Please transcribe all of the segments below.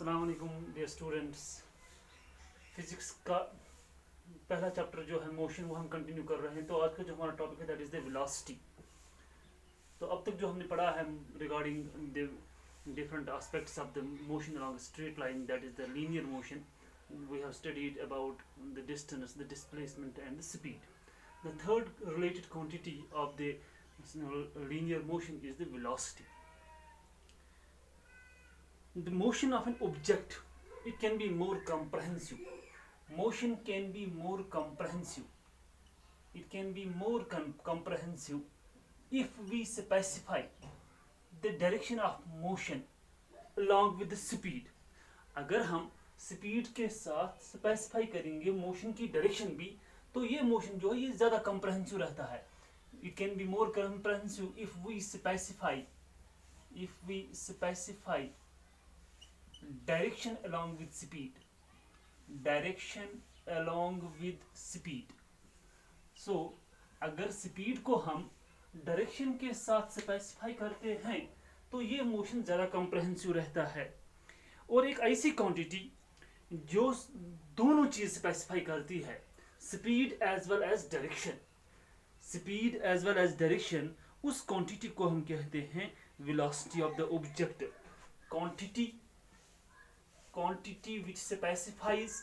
अस्सलाम वालेकुम dear students. Physics का पहला चैप्टर जो है मोशन वो हम कंटिन्यू कर रहे हैं। तो आज का जो हमारा टॉपिक है दैट इज़ द वेलोसिटी। तो अब तक जो हमने पढ़ा है regarding the different aspects of the motion along straight line, that is the linear motion. We have studied about the distance, the displacement and the speed. The third related quantity of the linear motion is the velocity. The motion of an object, it can be more comprehensive. Motion can be more comprehensive. It can be more comprehensive if we specify the direction of motion along with the speed. अगर हम speed के साथ specify करेंगे motion की direction भी, तो ये motion जो है ये ज़्यादा कंप्रहेंसिव रहता है. It can be more comprehensive if we specify direction along with speed. So अगर स्पीड को हम डायरेक्शन के साथ स्पेसिफाई करते हैं तो ये मोशन ज़्यादा कंप्रहेंसिव रहता है. और एक ऐसी क्वांटिटी जो दोनों चीज़ स्पेसिफाई करती है, speed as well as direction, उस क्वांटिटी को हम कहते हैं velocity of the object. Quantity which specifies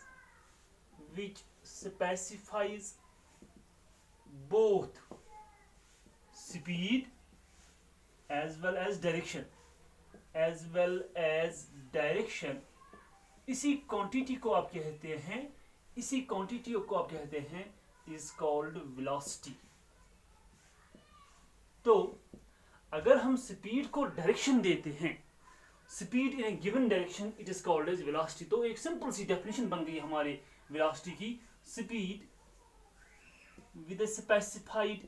both speed as well as direction. इसी क्वांटिटी को आप कहते हैं is called velocity. तो अगर हम स्पीड को डायरेक्शन देते हैं, speed in a given direction, it is called as velocity. तो एक सिंपल सी डेफिनेशन बन गई हमारे वेलोसिटी की. Speed with a specified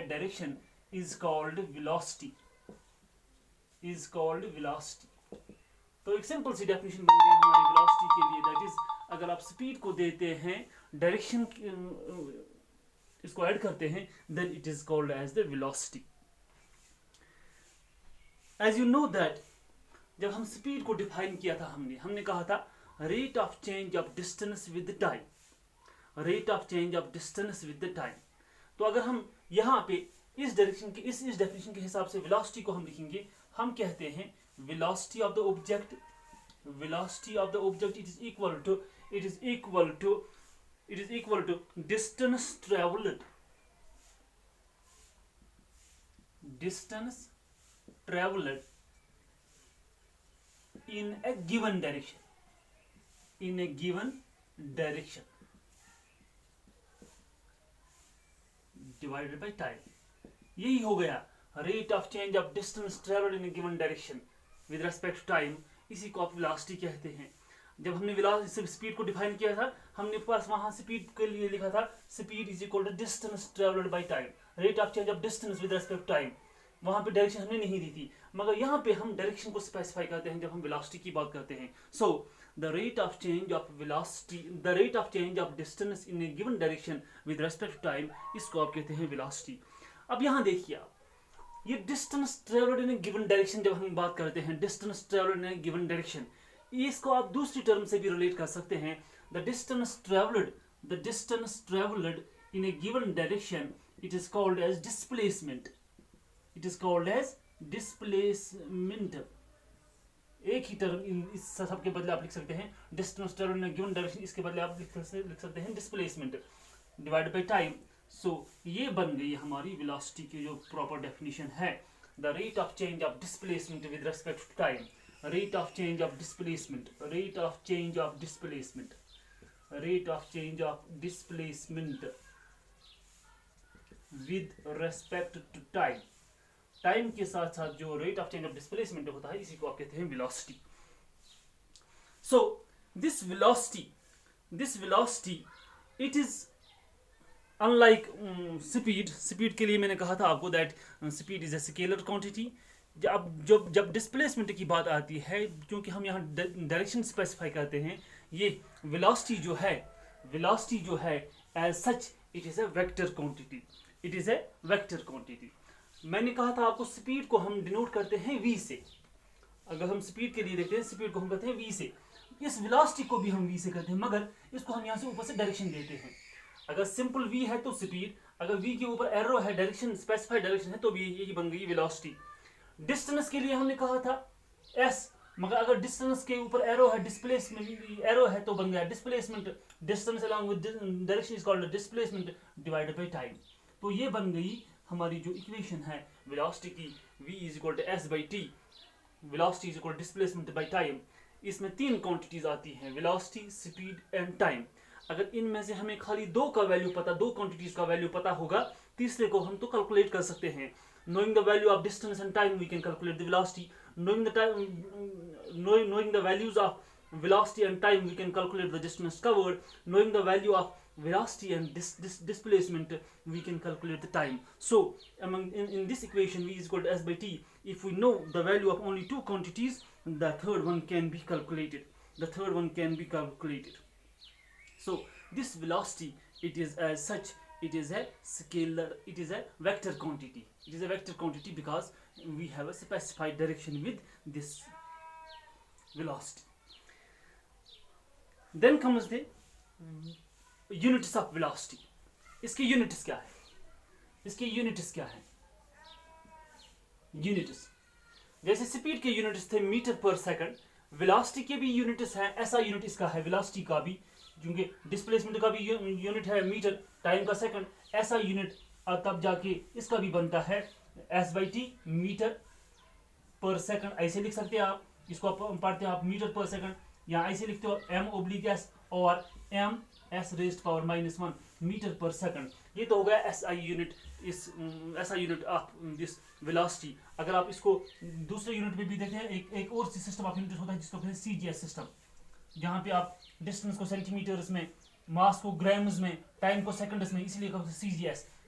direction is called velocity. तो एक सिंपल सी डेफिनेशन बन गई हमारी वेलोसिटी के लिए, दैट इज अगर आप स्पीड को देते हैं, डायरेक्शन इसको ऐड करते हैं, then it is called as the velocity. As you know that जब हम स्पीड को डिफाइन किया था, हमने कहा था rate of change of distance with time. तो अगर हम यहाँ पे इस डायरेक्शन के इस डेफिनेशन के हिसाब से वेलोसिटी को हम लिखेंगे, हम कहते हैं velocity of the object it is equal to distance traveled in a given direction divided by time. यही हो गया rate of change of distance traveled in a given direction with respect to time. इसी को आप velocity कहते हैं. जब हमने स्पीड को डिफाइन किया था, हमने पास वहां स्पीड के लिए लिखा था speed is equal to distance travelled by time, rate of change of distance with respect time. वहां पे डायरेक्शन हमने नहीं दी थी, मगर यहाँ पे हम डायरेक्शन को स्पेसिफाई करते हैं जब हम वेलोसिटी की बात करते हैं. So the rate of change of distance in a given direction with respect to time, इसको आप कहते हैं वेलोसिटी. अब यहाँ देखिए आप, ये distance travelled in a given direction, जब हम बात करते हैं distance travelled in a given direction, इसको आप दूसरी टर्म से भी रिलेट कर सकते हैं. The distance travelled in a given direction, it is called as displacement. एक ही टर्म इस सब के बदले आप लिख सकते हैं distance travelled in a given direction, इसके बदले आप लिख सकते हैं displacement divided by time. So ये बन गई हमारी वेलोसिटी की जो प्रॉपर डेफिनेशन है. The rate of change of displacement with respect to time, rate of change of displacement with respect to time. Time के साथ साथ जो rate of change of displacement होता है, इसी को आप कहते हैं velocity. So this velocity it is unlike speed के लिए मैंने कहा था आपको that speed is a scalar quantity. जब डिस्प्लेसमेंट की बात आती है, क्योंकि हम यहाँ डायरेक्शन स्पेसिफाई करते हैं, ये वेलोसिटी जो है as such it is a vector quantity. It is a vector quantity. मैंने कहा था आपको स्पीड को हम डिनोट करते हैं v से। अगर हम स्पीड के लिए देखते हैं, स्पीड को हम करते हैं v से, इस वेलोसिटी को भी हम v से करते हैं, मगर इसको हम यहाँ से ऊपर से डायरेक्शन देते हैं। अगर सिंपल v है तो स्पीड, अगर v के ऊपर एरो है, डायरेक्शन स्पेसिफाइड डायरेक्शन है, तो भी यही बन गई वेलोसिटी। डिस्टेंस के लिए हमने कहा था s, मगर अगर डिस्टेंस के ऊपर एरो है, डिस्प्लेसमेंट एरो है, तो बन गया displacement. Distance along with direction is called displacement divided by time. तो ये बन गई हमारी जो इक्वेशन है वेलोसिटी की, v is equal to s by T, velocity is equal to displacement by time. इसमें तीन क्वांटिटीज आती हैं, वेलोसिटी, स्पीड एंड टाइम। अगर इनमें से हमें खाली दो का वैल्यू पता, दो क्वांटिटीज का वैल्यू पता होगा, तीसरे को हम तो कैलकुलेट कर सकते हैं। knowing the value of distance and time we can calculate the velocity. Knowing the values of velocity and time we can calculate the distance covered. Knowing the value of velocity and displacement we can calculate the time. So in this equation v is equal to s by t, if we know the value of only two quantities, the third one can be calculated. So this velocity, it is as such, it is a scalar, it is a vector quantity. It is a vector quantity because we have a specified direction with this velocity. Then comes the units of velocity. इसके units क्या है? Units जैसे speed के units थे metre per second, velocity के भी units हैं, ऐसा यूनिट इसका है वेलोसिटी का भी, क्योंकि डिस्प्लेसमेंट का भी यूनिट है मीटर, टाइम का सेकंड, ऐसा यूनिट तब जाके इसका भी बनता है s by T, metre per second. ऐसे लिख सकते हैं आप, इसको आप पढ़ते हैं आप मीटर पर सेकंड, या ऐसे लिखते हो m/s और m(s raised power -1) metre per second. ये तो हो गया SI यूनिट, इस SI unit of this velocity. अगर आप इसको दूसरे यूनिट में भी देखें, एक और सिस्टम ऑफ यूनिट होता है जिसको कहते हैं CGS सिस्टम, जहाँ पे आप डिस्टेंस को सेंटीमीटर्स में, मास को ग्राम्स में, टाइम को सेकंड्स में, इसलिए कहते हैं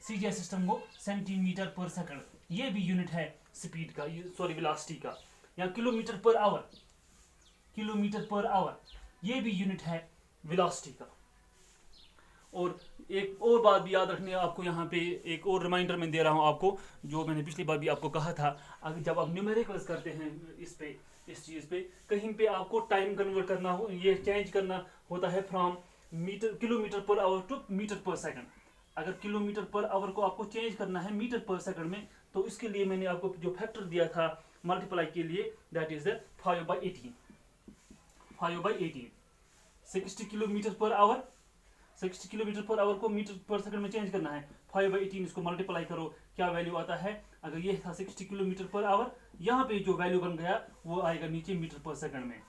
CGS सिस्टम को सेंटीमीटर पर सेकंड। ये भी यूनिट है स्पीड का, सॉरी वेलोसिटी का। या किलोमीटर पर आवर, ये भी यूनिट है वेलोसिटी का। और एक और बात भी याद रखनी है आपको, यहाँ पे एक और रिमाइंडर मैं दे रहा हूँ आपको, जो मैंने पिछली बार भी आपको कहा था। अगर जब आप न्यूमेरिकल्स करते हैं इस चीज़ पे, कहीं पे आपको टाइम कन्वर्ट करना हो, ये चेंज करना होता है from kilometre per hour to metre per second. अगर किलोमीटर पर आवर को आपको चेंज करना है मीटर पर सेकंड में, तो इसके लिए मैंने आपको जो फैक्टर दिया था मल्टीप्लाई के लिए, that is 5/18। 60 kilometre per our, 60 kilometre per hour को मीटर पर सेकंड में चेंज करना है, 5/18 इसको मल्टीप्लाई करो, क्या वैल्यू आता है? अगर ये था 60 किलोमीटर पर आवर, यहाँ पे जो वैल्यू बन गया वो आएगा नीचे मीटर पर सेकंड में।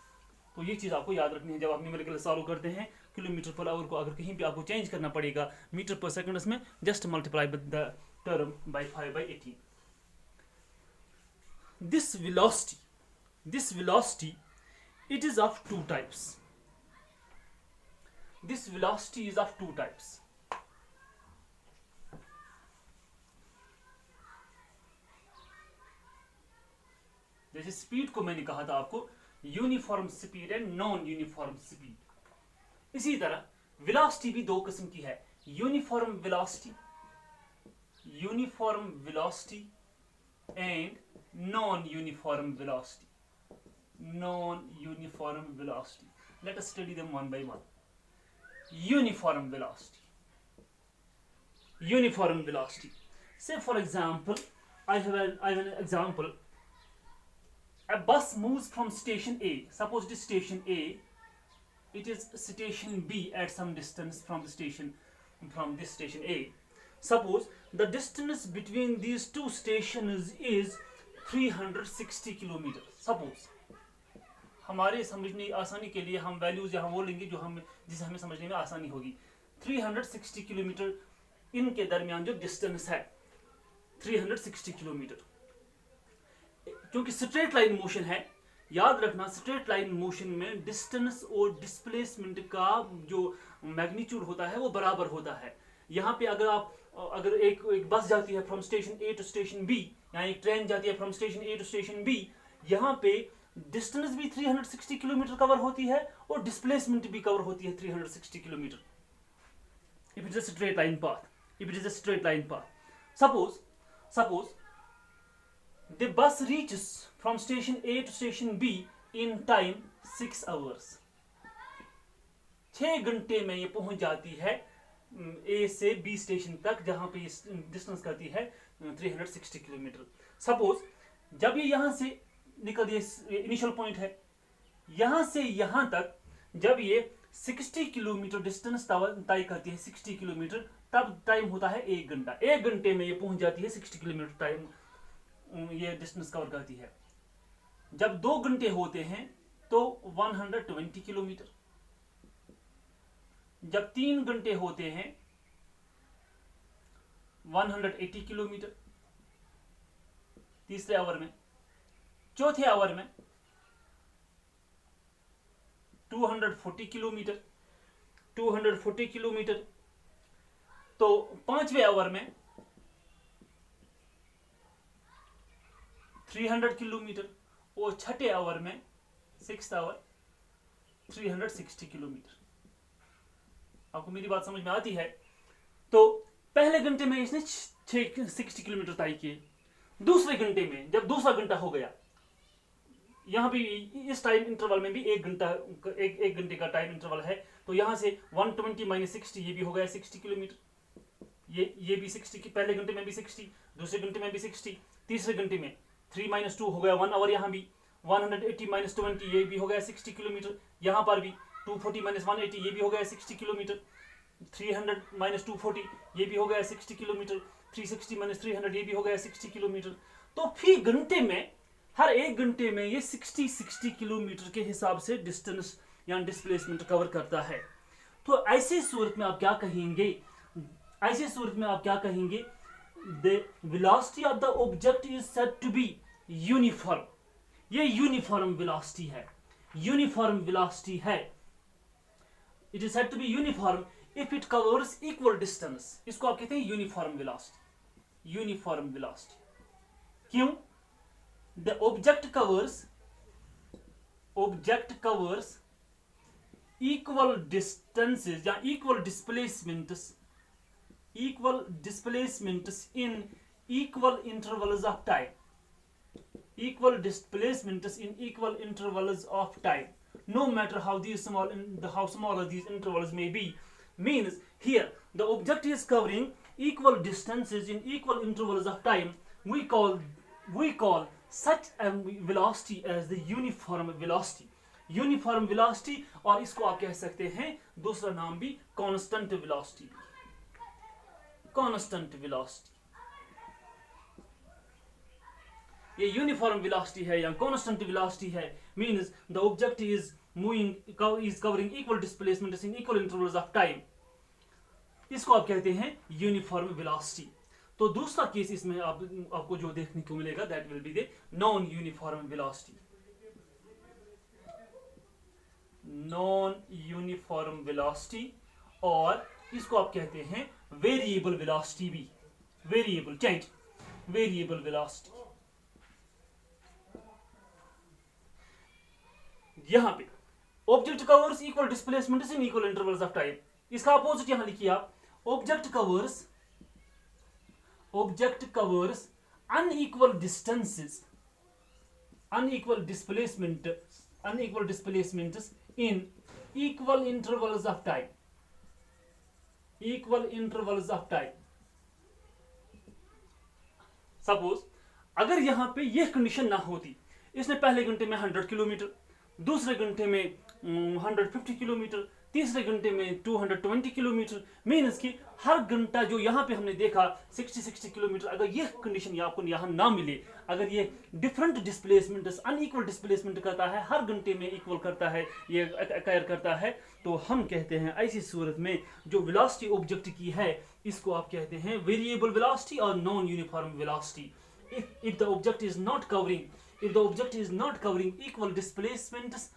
तो ये चीज़ आपको याद रखनी है जब आप न्यूमेरिकल सॉल्व करते हैं। किलोमीटर पर आवर को अगर कहीं पे आपको चेंज करना पड़ेगा मीटर पर सेकंड में, just multiply the term by 5/18। This velocity, it is of two types. This velocity is of two types. जैसे स्पीड को मैंने कहा था आपको uniform speed and non uniform speed, इसी तरह वेलोसिटी भी दो किस्म की है, uniform velocity and non uniform velocity. Let us study them one by one. Uniform velocity, say for example, I have an example. A bus moves from station A, suppose it is station A, it is station B at some distance from this station A. Suppose the distance between these two stations is 360 kilometre. Suppose हमारे समझने आसानी के लिए हम values यहाँ वो लेंगे जिसे हमें समझने में आसानी होगी। 360 किलोमीटर इनके दरमियान जो डिस्टेंस है 360 किलोमीटर, क्योंकि स्ट्रेट लाइन मोशन है, याद रखना स्ट्रेट लाइन मोशन में डिस्टेंस और डिस्प्लेसमेंट का जो मैग्नीट्यूड होता है वो बराबर होता है। यहाँ पे अगर एक बस जाती है from station A to station B, यहाँ एक ट्रेन जाती है from station A to station B, यहाँ पे डिस्टेंस भी 360 किलोमीटर कवर होती है और डिस्प्लेसमेंट भी कवर होती है 360 kilometre, if it is a straight line path. Suppose the bus reaches from station A to station B in time 6 hours. 6 घंटे में ये पहुंच जाती है A से B स्टेशन तक, जहां पे डिस्टेंस करती है 360 किलोमीटर. सपोज जब ये यहां से निकल, ये इनिशियल पॉइंट है, यहां से यहां तक जब ये 60 किलोमीटर डिस्टेंस तय करती है, 60 किलोमीटर, तब टाइम होता है 1 घंटा. 1 घंटे में ये पहुंच जाती है 60 किलोमीटर टाइम, ये डिस्टेंस कवर करती है. जब 2 घंटे होते हैं तो 120 किलोमीटर. जब 3 घंटे होते हैं 180 किलोमीटर तीसरे आवर में. चौथे आवर में 240 किलोमीटर, 240 किलोमीटर. तो पांचवें आवर में 300 किलोमीटर और छठे आवर में 6th आवर 360 किलोमीटर. आपको मेरी बात समझ में आती है? तो पहले घंटे में इसने 60 किलोमीटर तय किए. दूसरे घंटे में जब दूसरा घंटा हो गया, यहां भी इस टाइम इंटरवल में भी 1 घंटे का टाइम इंटरवल है, तो यहां से 120 माइनस 60, ये भी हो गया 60 किलोमीटर. ये भी 60 की, पहले घंटे में भी 60, दूसरे घंटे में भी 60, तीसरे घंटे में 3 माइनस 2 हो गया 1 आवर. यहां भी 180 माइनस 20, ये भी हो गया 60 किलोमीटर. यहां पर भी 240 माइनस 180, ये भी हो गया 60 किलोमीटर. 300 माइनस 240, ये भी हो गया 60 किलोमीटर. 360 माइनस 300, ये भी हो गया 60 किलोमीटर. तो फी घंटे में, हर 1 घंटे में ये 60 किलोमीटर के हिसाब से डिस्टेंस या डिस्प्लेसमेंट कवर करता है. तो ऐसी सूरत में आप क्या कहेंगे? ऐसी सूरत में आप क्या कहेंगे? The velocity of the object is said to be uniform. ये यूनिफॉर्म वेलोसिटी है, यूनिफॉर्म वेलोसिटी है. It is said to be uniform if it covers equal distance. इसको आप कहते हैं यूनिफॉर्म वेलोसिटी. यूनिफॉर्म वेलोसिटी क्यों? The object covers equal distances या equal displacements in equal intervals of time. Equal displacements in equal intervals of time. No matter how small these intervals may be. Means here the object is covering equal distances in equal intervals of time. We call such a velocity as the uniform velocity. Uniform velocity, और इसको आप कह सकते हैं दूसरा नाम भी constant velocity. Constant velocity, ये यूनिफॉर्म वेलोसिटी है या कांस्टेंट वेलोसिटी है. Means the object is covering equal displacement in equal intervals of time. इसको आप कहते हैं यूनिफॉर्म वेलोसिटी. तो दूसरा केस इसमें आपको जो देखने को मिलेगा, that will be the non uniform velocity. Non uniform velocity, और इसको आप कहते हैं वेरिएबल वेलोसिटी भी. Variable change, variable velocity. यहां पे object covers equal displacement in equal intervals of time. इसका अपोजिट यहां लिखिए आप. Object covers unequal distances, unequal displacements in equal intervals of time. Equal intervals of time. Suppose अगर यहां पे यह कंडीशन ना होती, इसने पहले घंटे में 100 किलोमीटर, दूसरे घंटे में 150 किलोमीटर, तीसरे घंटे में 220 किलोमीटर. मीन्स कि हर घंटा जो यहाँ पे हमने देखा 60 किलोमीटर, अगर ये कंडीशन आपको यहाँ ना मिले, अगर ये डिफरेंट डिस्प्लेसमेंट, अनइक्वल डिस्प्लेसमेंट करता है, हर घंटे में इक्वल करता है, ये अकायर करता है, तो हम कहते हैं ऐसी सूरत में जो वेलोसिटी ऑब्जेक्ट की है, इसको आप कहते हैं वेरिएबल वेलोसिटी और non uniform velocity. if the object is not covering equal displacements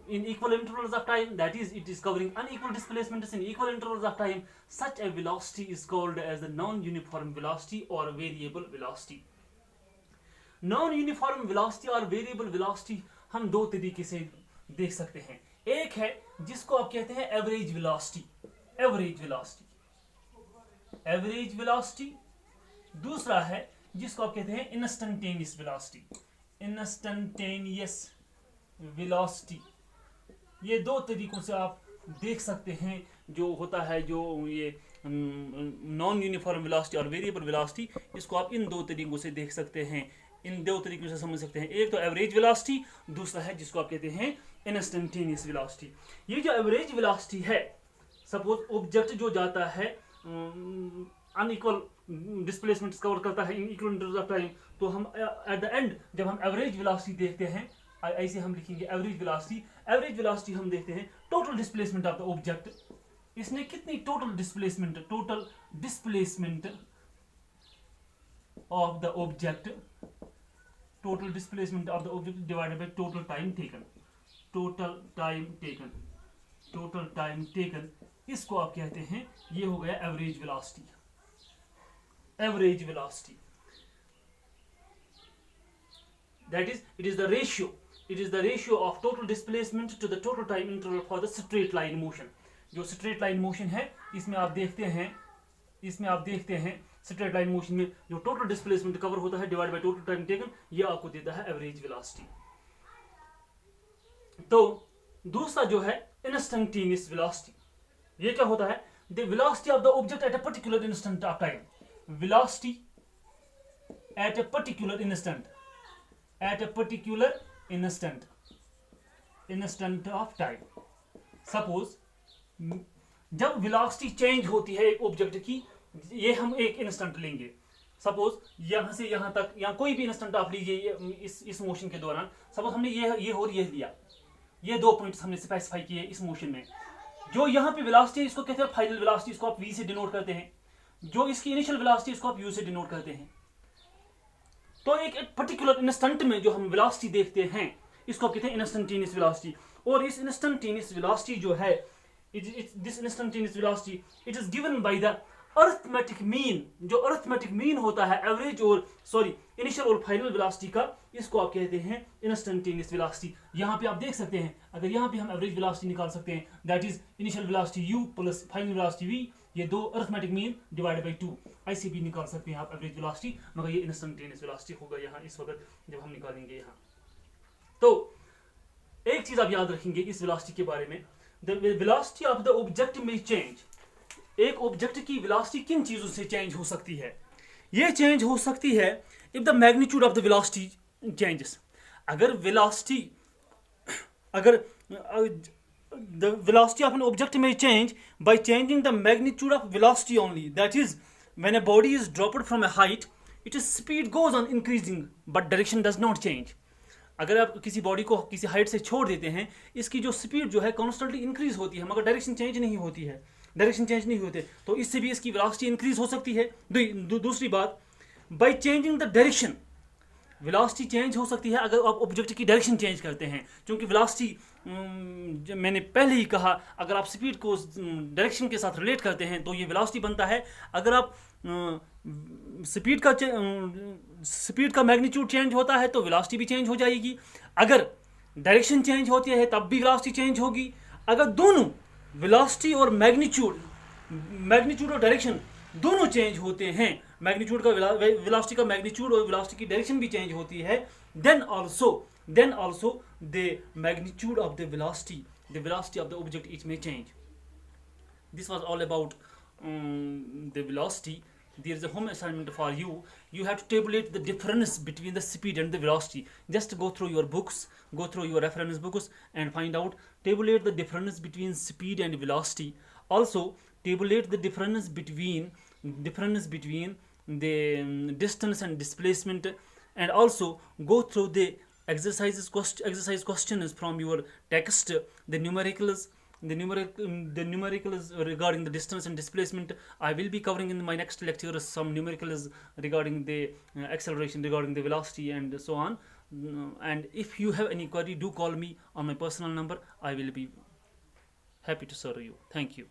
in equal intervals of time, that is, it is covering unequal displacements in equal intervals of time, such a velocity is called as the non-uniform velocity or variable velocity. Non-uniform velocity और variable velocity हम दो तरीके से देख सकते हैं. एक है जिसको आप कहते हैं एवरेज वेलोसिटी. एवरेज वेलोसिटी दूसरा है जिसको आप कहते हैं इंस्टेंटेनियस वेलोसिटी, इंस्टेंटेनियस वेलोसिटी। ये दो तरीकों से आप देख सकते हैं जो होता है, जो ये नॉन यूनिफॉर्म वेलोसिटी और वेरिएबल वेलोसिटी, इसको आप इन दो तरीकों से देख सकते हैं, इन दो तरीकों से समझ सकते हैं। एक तो एवरेज वेलोसिटी, दूसरा है जिसको आप कहते हैं इंस्टेंटेनियस वेलोसिटी। ये जो एवरेज वेलोसिटी है, सपोज ऑब्जेक्ट जो जाता है अनइक्वल डिस्प्लेसमेंट कवर करता है in equal interval of time, तो हम एट द एंड जब हम एवरेज वेलोसिटी देखते हैं, ऐसे हम लिखेंगे एवरेज वेलोसिटी। एवरेज वेलोसिटी हम देखते हैं total displacement of the object, इसने कितनी total displacement of the object, total displacement of the object divided by total time taken, total time taken, इसको आप कहते हैं, ये हो गया average velocity. Average velocity that is, it is the ratio of total displacement to the total time interval for the straight line motion। जो straight line motion है, इसमें आप देखते हैं straight line motion में जो total displacement कवर होता है divide by total time taken, ये आपको देता है एवरेज वेलोसिटी। तो दूसरा जो है इंस्टेंटेनियस वेलोसिटी, ये क्या होता है? The velocity of the object at a particular instant of time, velocity at a particular instant, at a particular instant of time। Suppose जब वेलोसिटी चेंज होती है एक ऑब्जेक्ट की, ये हम एक इंस्टेंट लेंगे, सपोज यहां से यहां तक, या कोई भी इंस्टेंट आप लीजिए इस मोशन के दौरान, सपोज हमने ये और ये लिया, ये दो पॉइंट्स हमने स्पेसिफाई किए इस मोशन में। जो यहाँ पे वेलोसिटी है इसको कहते हैं फाइनल वेलोसिटी, इसको आप v से डिनोट करते हैं। जो इसकी इनिशियल वेलोसिटी इसको आप u से डिनोट करते हैं। तो एक पर्टिकुलर इंस्टेंट में जो हम वेलोसिटी देखते हैं, इसको कहते हैं इंस्टेंटेनियस वेलोसिटी। और इस इंस्टेंटेनियस वेलोसिटी जो है, this instantaneous velocity it is given by the arithmetic mean. जो अरिथमेटिक मीन होता है एवरेज और इनिशियल और फाइनल वेलोसिटी का, इसको आप कहते हैं इंस्टेंटेनियस वेलोसिटी। यहाँ पे आप देख सकते हैं, अगर यहाँ पे हम एवरेज वेलोसिटी निकाल सकते हैं, that is initial velocity u plus final velocity v, ये दो अरिथमेटिक मीन डिवाइडेड बाय 2, ऐसे भी निकाल सकते हैं आप एवरेज वेलोसिटी, मगर ये इंस्टेंटेनियस वेलोसिटी होगा यहाँ इस वक्त जब हम निकालेंगे यहाँ। तो एक चीज आप याद रखेंगे इस वेलोसिटी के बारे में, the velocity of the object में चेंज। एक ऑब्जेक्ट की वेलोसिटी किन चीजों से चेंज हो सकती है? ये चेंज हो सकती है if the magnitude of the velocity changes. अगर the velocity of an object may change by changing the magnitude of velocity only, that is, when a body is dropped from a height, its speed goes on increasing but direction does not change। अगर आप किसी body को किसी height से छोड़ देते हैं, इसकी जो स्पीड जो है कॉन्स्टेंटली इंक्रीज होती है, मगर डायरेक्शन चेंज नहीं होती है, तो इससे भी इसकी वेलोसिटी इंक्रीज हो सकती है। दूसरी बात, by changing the direction, velocity change हो सकती है अगर आप ऑब्जेक्ट की डायरेक्शन चेंज करते हैं, क्योंकि वेलोसिटी मैंने पहले ही कहा, अगर आप स्पीड को डायरेक्शन के साथ रिलेट करते हैं तो ये वेलोसिटी बनता है। अगर आप स्पीड का मैग्नीट्यूड चेंज होता है तो वेलोसिटी भी चेंज हो जाएगी। अगर डायरेक्शन चेंज होती है तब भी वेलोसिटी चेंज होगी। अगर दोनों वेलोसिटी और मैग्नीट्यूड और डायरेक्शन दोनों चेंज होते हैं, मैग्नीट्यूड का वेलोसिटी का मैग्नीट्यूड और वेलोसिटी की डायरेक्शन भी चेंज होती है, then also the magnitude of the velocity of the object it may change। This was all about the velocity। There is a home assignment for you. You have to tabulate the difference between the speed and the velocity. Just go through your books, go through your reference books and find out, tabulate the difference between speed and velocity. Also tabulate the difference between the distance and displacement, and also go through the exercise questions from your text, the numericals regarding the distance and displacement. I will be covering in my next lecture some numericals regarding the acceleration, regarding the velocity and so on. And if you have any query, do call me on my personal number. I will be happy to serve you. Thank you.